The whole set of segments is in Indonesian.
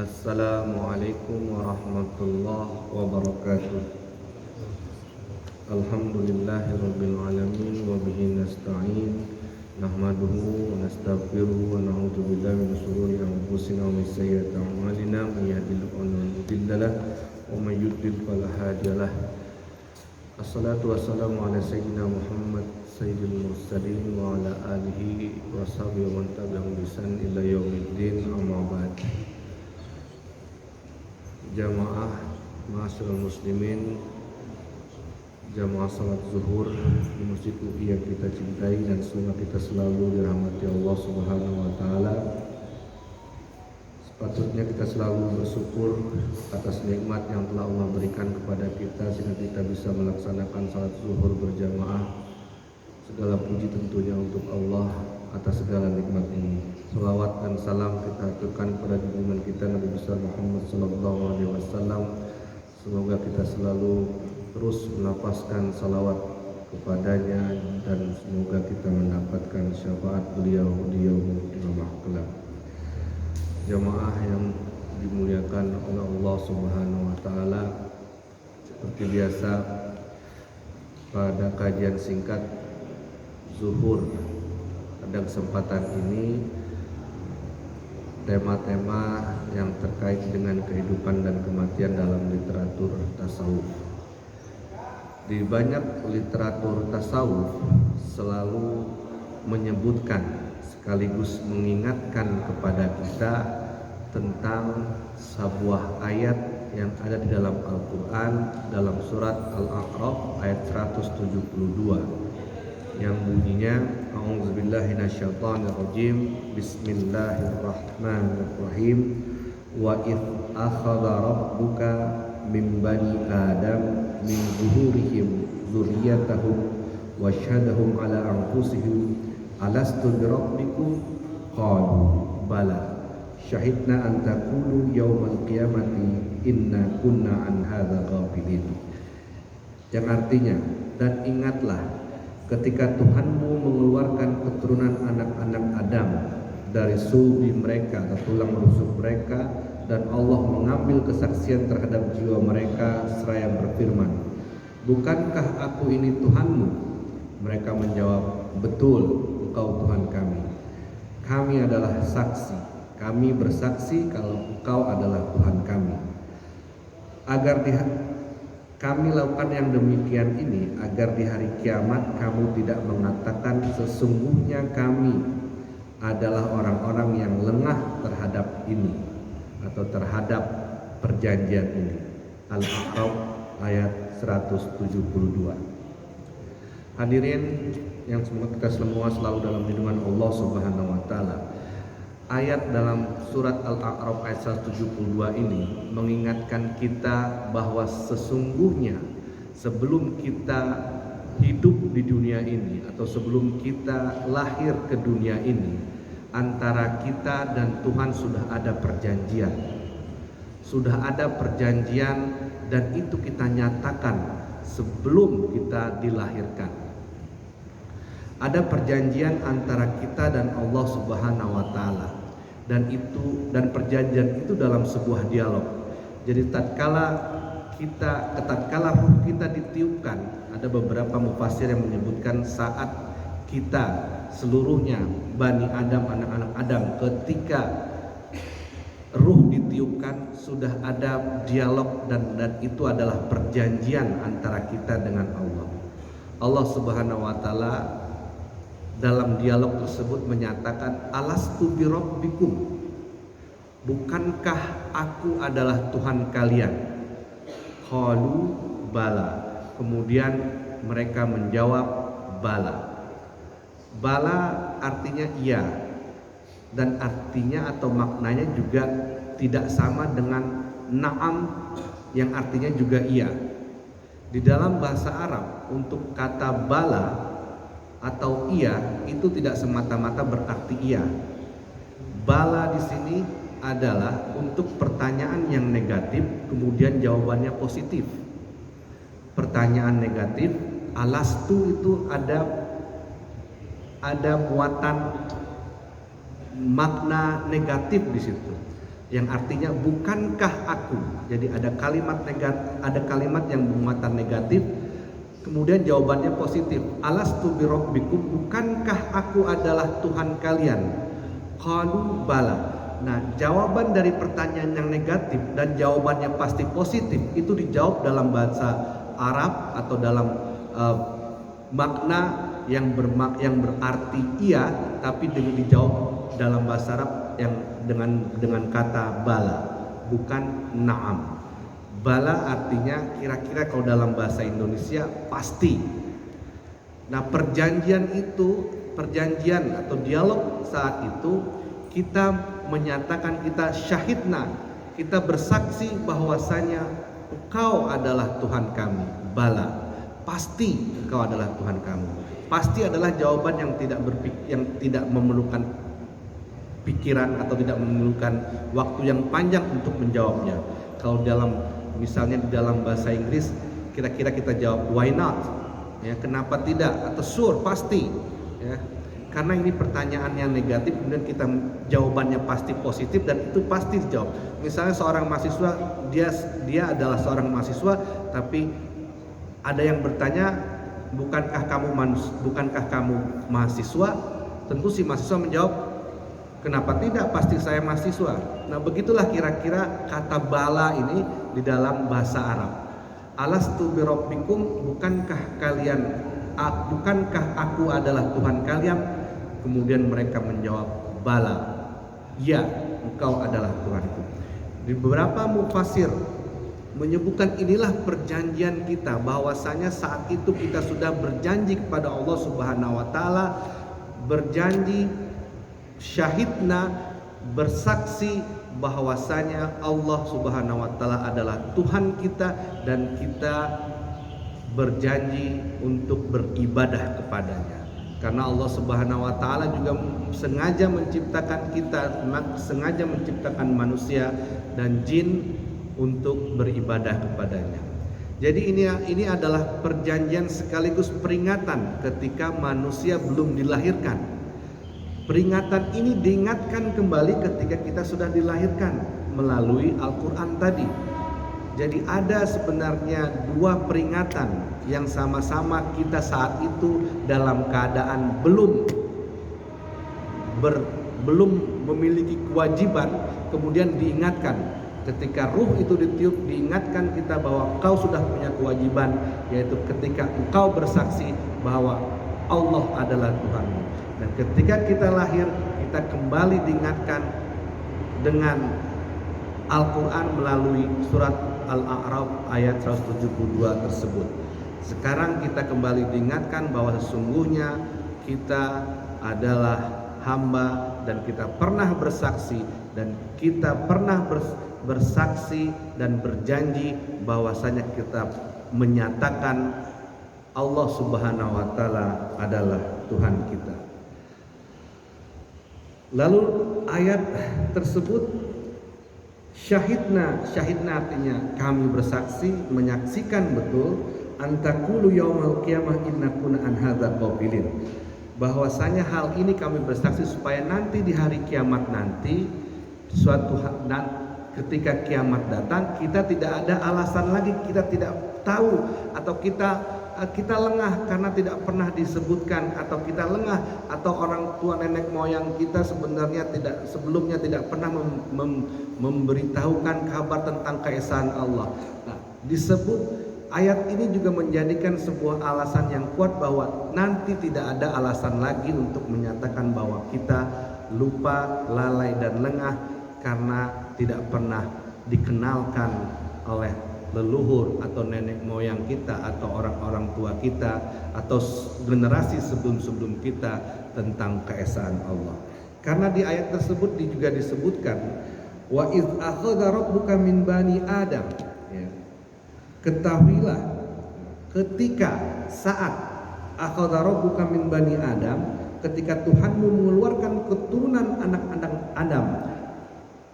Assalamualaikum warahmatullahi wabarakatuh. Alhamdulillahirabbil alamin wa bihi nasta'in nahmaduhu wa nastaghfiruhu wa na'udzu billahi min shururi anfusina wa min sayyiati a'malina may yahdihillahu fala mudilla lahu wa may yudlil fala hadiyalah. Assalatu wassalamu ala sayyidina Muhammad sayyidil mursalin wa ala alihi wa sahbihi wa man tabi'ahum bi ihsan ila yaumiddin amma ba'd. Jamaah ma'asyiral muslimin, jamaah salat zuhur di Masjid UI yang kita cintai dan semoga kita selalu dirahmati Allah Subhanahu wa taala. Sepatutnya kita selalu bersyukur atas nikmat yang telah Allah berikan kepada kita sehingga kita bisa melaksanakan salat zuhur berjamaah. Segala puji tentunya untuk Allah atas segala nikmat ini. Salawat dan salam kita aturkan pada junjungan kita Nabi besar Muhammad sallallahu alaihi wasallam. Semoga kita selalu terus melapaskan salawat kepadanya dan semoga kita mendapatkan syafaat beliau di yaumul kelak. Jamaah yang dimuliakan oleh Allah Subhanahu wa taala, seperti biasa pada kajian singkat zuhur pada kesempatan ini tema-tema yang terkait dengan kehidupan dan kematian dalam literatur tasawuf. Di banyak literatur tasawuf selalu menyebutkan sekaligus mengingatkan kepada kita tentang sebuah ayat yang ada di dalam Al-Quran dalam surat Al-A'raf ayat 172 yang bunyinya A'udzubillahi minasyaitonirrajim Bismillahirrahmanirrahim Wa idh akhadha rabbuka min bani Adam min zuhurihim dzurriyyatahum wa syahadahum ala anfusihim alastu birabbikum qalu bala syahidna an taqulu yaumal qiyamati inna kunna an hadza ghafilin, yang artinya, dan ingatlah ketika Tuhanmu mengeluarkan keturunan anak-anak Adam dari sulbi mereka atau tulang rusuk mereka, dan Allah mengambil kesaksian terhadap jiwa mereka seraya berfirman, bukankah aku ini Tuhanmu? Mereka menjawab, betul, engkau Tuhan kami. Kami adalah saksi, kami bersaksi kalau engkau adalah Tuhan kami. Agar kami lakukan yang demikian ini agar di hari kiamat kamu tidak mengatakan sesungguhnya kami adalah orang-orang yang lengah terhadap ini atau terhadap perjanjian ini. Al-A'raf ayat 172. Hadirin yang semoga kita semua selalu dalam lindungan Allah Subhanahu wa taala. Ayat dalam surat Al-A'raf ayat 172 ini mengingatkan kita bahwa sesungguhnya sebelum kita hidup di dunia ini atau sebelum kita lahir ke dunia ini, antara kita dan Tuhan sudah ada perjanjian. Sudah ada perjanjian dan itu kita nyatakan sebelum kita dilahirkan. Ada perjanjian antara kita dan Allah Subhanahu wa taala. Dan perjanjian itu dalam sebuah dialog. Jadi tatkala ruh kita ditiupkan, ada beberapa mufassir yang menyebutkan saat kita seluruhnya Bani Adam, anak-anak Adam, ketika ruh ditiupkan sudah ada dialog dan itu adalah perjanjian antara kita dengan Allah. Allah Subhanahu wa taala dalam dialog tersebut menyatakan alastu birabbikum, bukankah aku adalah Tuhan kalian? Qalu bala, kemudian mereka menjawab bala. Bala artinya iya, dan artinya atau maknanya juga tidak sama dengan na'am yang artinya juga iya. Di dalam bahasa Arab untuk kata bala atau iya itu tidak semata-mata berarti iya. Bala di sini adalah untuk pertanyaan yang negatif kemudian jawabannya positif. Pertanyaan negatif, alastu itu ada muatan makna negatif di situ. yang artinya bukankah aku. Jadi ada kalimat yang bermuatan negatif, kemudian jawabannya positif. Alastu birabbikum, bukankah aku adalah Tuhan kalian? Qalu bala. Nah, jawaban dari pertanyaan yang negatif dan jawabannya pasti positif itu dijawab dalam bahasa Arab atau dalam makna yang berarti iya, tapi dijawab dalam bahasa Arab yang dengan kata bala, bukan na'am. Bala artinya kira-kira kalau dalam bahasa Indonesia pasti. Nah, perjanjian atau dialog saat itu kita menyatakan, kita syahidna, kita bersaksi bahwasanya engkau adalah Tuhan kami. Bala, pasti engkau adalah Tuhan kami. Pasti adalah jawaban yang tidak memerlukan pikiran atau tidak memerlukan waktu yang panjang untuk menjawabnya. Kalau misalnya di dalam bahasa Inggris, kira-kira kita jawab why not, ya, kenapa tidak, atau sure, pasti, ya. Karena ini pertanyaan yang negatif, kemudian kita jawabannya pasti positif dan itu pasti dijawab. Misalnya seorang mahasiswa, dia adalah seorang mahasiswa, tapi ada yang bertanya, bukankah kamu mahasiswa? Tentu si mahasiswa menjawab, kenapa tidak, pasti saya mahasiswa. Nah, begitulah kira-kira kata bala ini di dalam bahasa Arab. Alastu birabbikum, bukankah aku adalah Tuhan kalian? Kemudian mereka menjawab bala, ya, engkau adalah Tuhanku. Di beberapa mufassir menyebutkan inilah perjanjian kita, bahwasanya saat itu kita sudah berjanji kepada Allah Subhanahu wa taala, berjanji syahidna, bersaksi bahwasanya Allah Subhanahu wa taala adalah Tuhan kita dan kita berjanji untuk beribadah kepadanya. Karena Allah Subhanahu wa taala juga sengaja menciptakan manusia dan jin untuk beribadah kepadanya. Jadi ini adalah perjanjian sekaligus peringatan ketika manusia belum dilahirkan. Peringatan ini diingatkan kembali ketika kita sudah dilahirkan melalui Al-Quran tadi. Jadi ada sebenarnya dua peringatan yang sama-sama kita saat itu dalam keadaan belum memiliki kewajiban, kemudian diingatkan. Ketika ruh itu ditiup, diingatkan kita bahwa kau sudah punya kewajiban, yaitu ketika engkau bersaksi bahwa Allah adalah Tuhanmu. Dan ketika kita lahir, kita kembali diingatkan dengan Al-Quran melalui surat Al-A'raf ayat 172 tersebut. Sekarang kita kembali diingatkan bahwa sesungguhnya kita adalah hamba dan kita pernah bersaksi dan kita pernah bersaksi dan berjanji bahwasanya kita menyatakan Allah Subhanahu wa taala adalah Tuhan kita. Lalu ayat tersebut syahidna artinya kami bersaksi, menyaksikan betul, antakulu yaumal qiyamah inna kunna an hadza qabilin, bahwasanya hal ini kami bersaksi supaya nanti di hari kiamat nanti, ketika kiamat datang, kita tidak ada alasan lagi, kita tidak tahu atau kita lengah karena tidak pernah disebutkan, atau kita lengah atau orang tua nenek moyang kita sebelumnya tidak pernah memberitahukan kabar tentang keesaan Allah. Nah, disebut ayat ini juga menjadikan sebuah alasan yang kuat bahwa nanti tidak ada alasan lagi untuk menyatakan bahwa kita lupa, lalai dan lengah karena tidak pernah dikenalkan oleh leluhur atau nenek moyang kita atau orang-orang tua kita atau generasi sebelum kita tentang keesaan Allah. Karena di ayat tersebut juga disebutkan wa iz akhadha rabbuka min bani Adam, ya. Ketahuilah ketika saat akhadha rabbuka min bani Adam, ketika Tuhanmu mengeluarkan keturunan anak-anak Adam,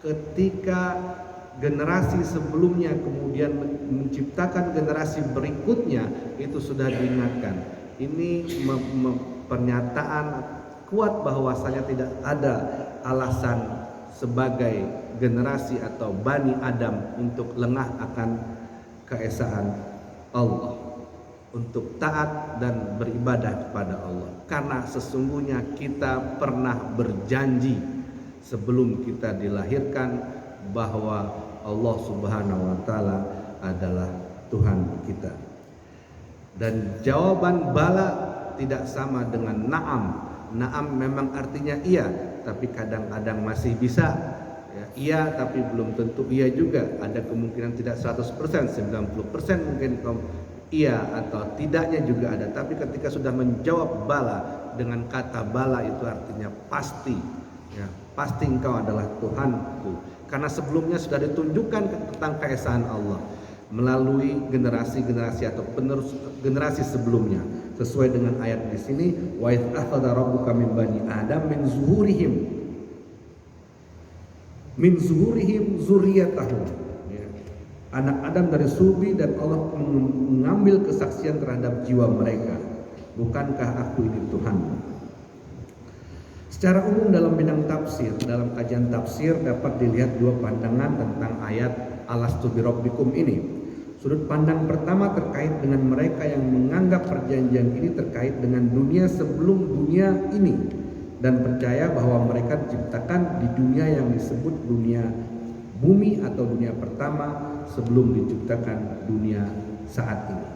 ketika generasi sebelumnya kemudian menciptakan generasi berikutnya, itu sudah diingatkan. Ini pernyataan kuat bahwasanya tidak ada alasan sebagai generasi atau Bani Adam untuk lengah akan keesaan Allah, untuk taat dan beribadah kepada Allah. Karena sesungguhnya kita pernah berjanji sebelum kita dilahirkan bahwa Allah Subhanahu wa taala adalah Tuhan kita. Dan jawaban bala tidak sama dengan na'am. Na'am memang artinya iya, tapi kadang-kadang masih bisa ya, iya tapi belum tentu iya juga. Ada kemungkinan tidak 100%, 90% mungkin iya atau tidaknya juga ada. Tapi ketika sudah menjawab bala dengan kata bala, itu artinya pasti ya, pasti engkau adalah Tuhanku. Karena sebelumnya sudah ditunjukkan tentang keesaan Allah melalui generasi-generasi atau penerus generasi sebelumnya, sesuai dengan ayat di sini, wa idz akhadha rabbuka min bani adam min zuhurihim dzurriyyatahum, ya. Anak Adam dari sulbi, dan Allah mengambil kesaksian terhadap jiwa mereka, bukankah aku ini Tuhan? Secara umum dalam bidang tafsir, dalam kajian tafsir dapat dilihat dua pandangan tentang ayat alastu birabbikum ini. Sudut pandang pertama terkait dengan mereka yang menganggap perjanjian ini terkait dengan dunia sebelum dunia ini, dan percaya bahwa mereka diciptakan di dunia yang disebut dunia bumi atau dunia pertama sebelum diciptakan dunia saat ini.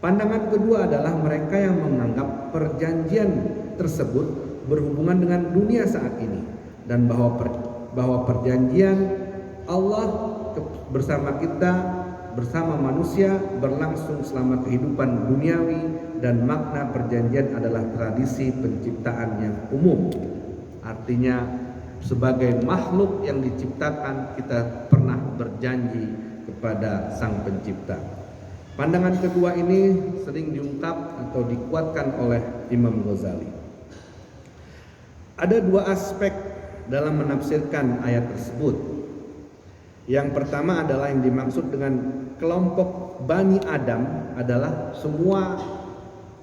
Pandangan kedua adalah mereka yang menganggap perjanjian tersebut berhubungan dengan dunia saat ini, dan bahwa perjanjian Allah bersama kita, bersama manusia berlangsung selama kehidupan duniawi, dan makna perjanjian adalah tradisi penciptaan yang umum. Artinya sebagai makhluk yang diciptakan, kita pernah berjanji kepada Sang Pencipta. Pandangan kedua ini sering diungkap atau dikuatkan oleh Imam Ghazali. Ada dua aspek dalam menafsirkan ayat tersebut. Yang pertama adalah yang dimaksud dengan kelompok Bani Adam adalah semua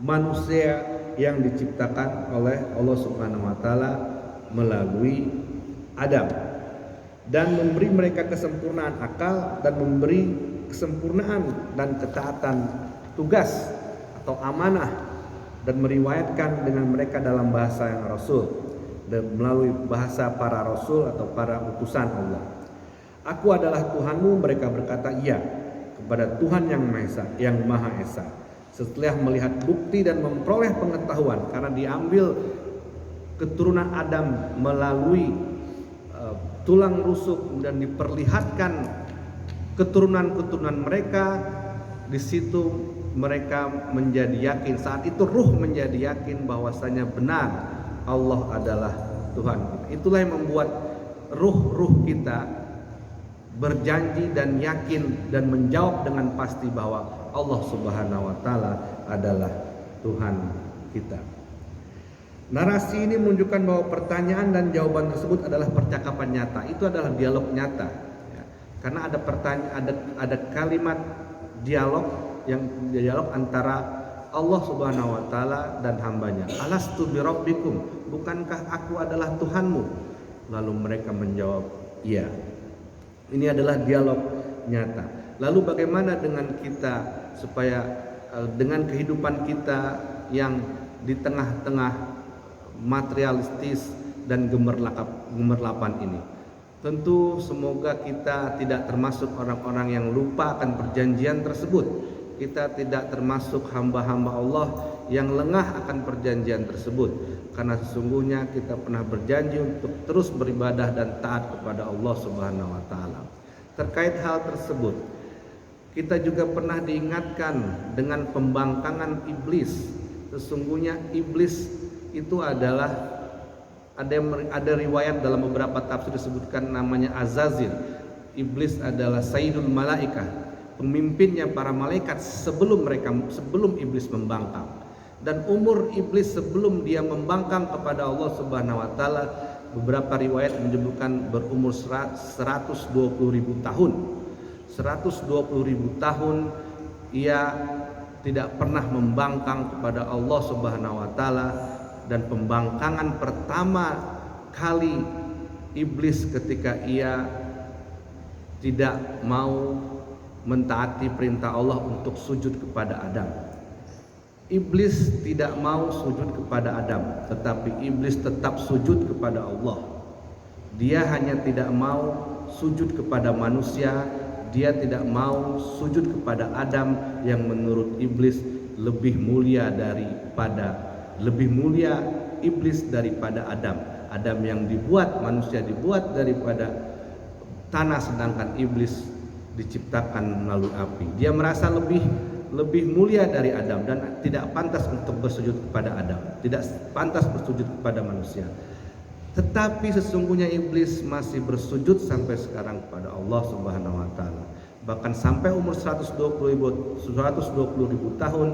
manusia yang diciptakan oleh Allah Subhanahu wa taala melalui Adam, dan memberi mereka kesempurnaan akal, dan memberi kesempurnaan dan ketaatan tugas atau amanah, dan meriwayatkan dengan mereka dalam bahasa yang rasul, dan melalui bahasa para rasul atau para utusan Allah. Aku adalah Tuhanmu, mereka berkata iya kepada Tuhan yang Maha Esa. Setelah melihat bukti dan memperoleh pengetahuan, karena diambil keturunan Adam melalui tulang rusuk dan diperlihatkan keturunan-keturunan mereka, di situ mereka menjadi yakin, saat itu ruh menjadi yakin bahwasanya benar Allah adalah Tuhan. Itulah yang membuat ruh-ruh kita berjanji dan yakin dan menjawab dengan pasti bahwa Allah Subhanahu wa taala adalah Tuhan kita. Narasi ini menunjukkan bahwa pertanyaan dan jawaban tersebut adalah percakapan nyata. Itu adalah dialog nyata. Ya. Karena ada ada kalimat dialog antara Allah Subhanahu wa taala dan hambanya. Alastu birabbikum, bukankah aku adalah Tuhanmu? Lalu mereka menjawab, iya. Ini adalah dialog nyata. Lalu bagaimana dengan kita supaya dengan kehidupan kita yang di tengah-tengah materialistis dan gemerlapan ini? Tentu semoga kita tidak termasuk orang-orang yang lupa akan perjanjian tersebut. Kita tidak termasuk hamba-hamba Allah yang lengah akan perjanjian tersebut. Karena sesungguhnya kita pernah berjanji untuk terus beribadah dan taat kepada Allah Subhanahu wa taala. Terkait hal tersebut, kita juga pernah diingatkan dengan pembangkangan iblis. Sesungguhnya iblis itu adalah ada riwayat dalam beberapa tafsir disebutkan namanya Azazil. Iblis adalah Sayyidul Malaikah, pemimpinnya para malaikat sebelum iblis membangkang. Dan umur iblis sebelum dia membangkang kepada Allah Subhanahu wa taala, beberapa riwayat menyebutkan berumur 120.000 tahun. 120.000 tahun ia tidak pernah membangkang kepada Allah Subhanahu wa taala. Dan pembangkangan pertama kali iblis ketika ia tidak mau mentaati perintah Allah untuk sujud kepada Adam. Iblis tidak mau sujud kepada Adam, tetapi iblis tetap sujud kepada Allah. Dia hanya tidak mau sujud kepada manusia, dia tidak mau sujud kepada Adam yang menurut iblis lebih mulia iblis daripada Adam. Adam yang dibuat, manusia dibuat daripada tanah, sedangkan iblis diciptakan melalui api. Dia merasa lebih mulia dari Adam dan tidak pantas untuk bersujud kepada Adam, tidak pantas bersujud kepada manusia. Tetapi sesungguhnya iblis masih bersujud sampai sekarang kepada Allah Subhanahu wa taala. Bahkan sampai umur 120.000 tahun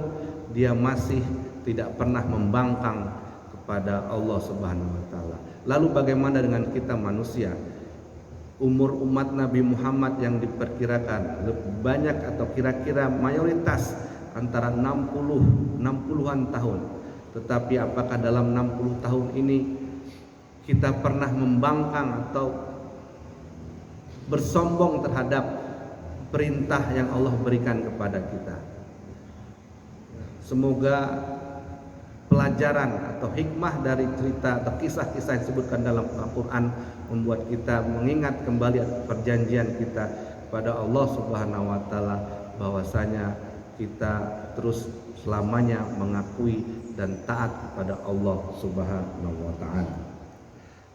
dia masih tidak pernah membangkang kepada Allah Subhanahu wa taala. Lalu bagaimana dengan kita manusia? Umur umat Nabi Muhammad yang diperkirakan lebih banyak atau kira-kira mayoritas antara 60-an tahun. Tetapi apakah dalam 60 tahun ini kita pernah membangkang atau bersombong terhadap perintah yang Allah berikan kepada kita? Semoga pelajaran atau hikmah dari cerita atau kisah-kisah yang disebutkan dalam Al-Quran membuat kita mengingat kembali perjanjian kita kepada Allah Subhanahu wa taala, bahwasanya kita terus selamanya mengakui dan taat kepada Allah Subhanahu wa taala.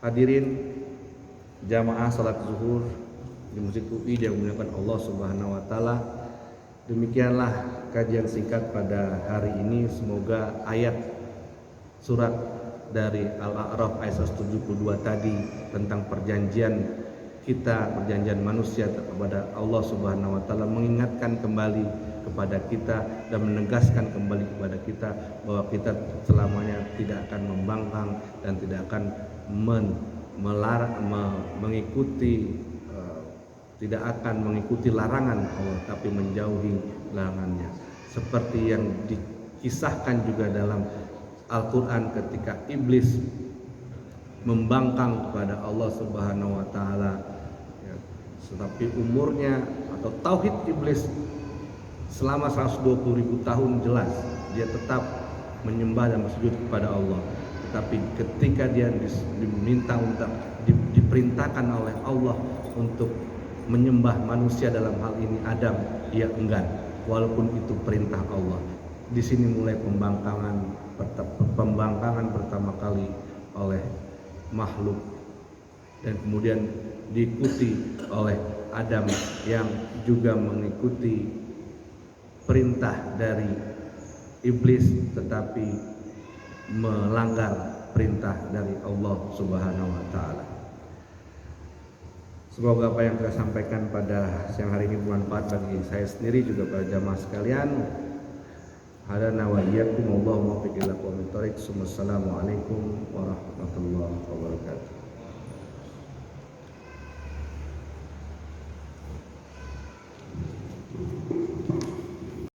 Hadirin jamaah salat zuhur di Masjid UI yang dimuliakan Allah Subhanahu wa taala. Demikianlah kajian singkat pada hari ini. Semoga ayat surat dari Al-A'raf ayat 172 tadi tentang perjanjian manusia kepada Allah Subhanahu wa taala mengingatkan kembali kepada kita dan menegaskan kembali kepada kita bahwa kita selamanya tidak akan membangkang dan tidak akan tidak akan mengikuti larangan Allah, tapi menjauhi larangannya. Seperti yang dikisahkan juga dalam Al-Quran ketika iblis membangkang kepada Allah Subhanahu wa taala, ya, tetapi umurnya atau tauhid iblis selama 120.000 tahun jelas dia tetap menyembah dan bersujud kepada Allah. Tetapi ketika dia diminta untuk diperintahkan oleh Allah untuk menyembah manusia, dalam hal ini Adam, ia enggan walaupun itu perintah Allah. Di sini mulai pembangkangan pertama kali oleh makhluk dan kemudian diikuti oleh Adam yang juga mengikuti perintah dari iblis tetapi melanggar perintah dari Allah Subhanahu wa taala. Semoga apa yang saya sampaikan pada siang hari ini bermanfaat bagi saya sendiri juga para jamaah sekalian. Hadana wa iyyakum wallahu muwaffiq ila aqwamit thoriq. Wassalamualaikum warahmatullahi wabarakatuh.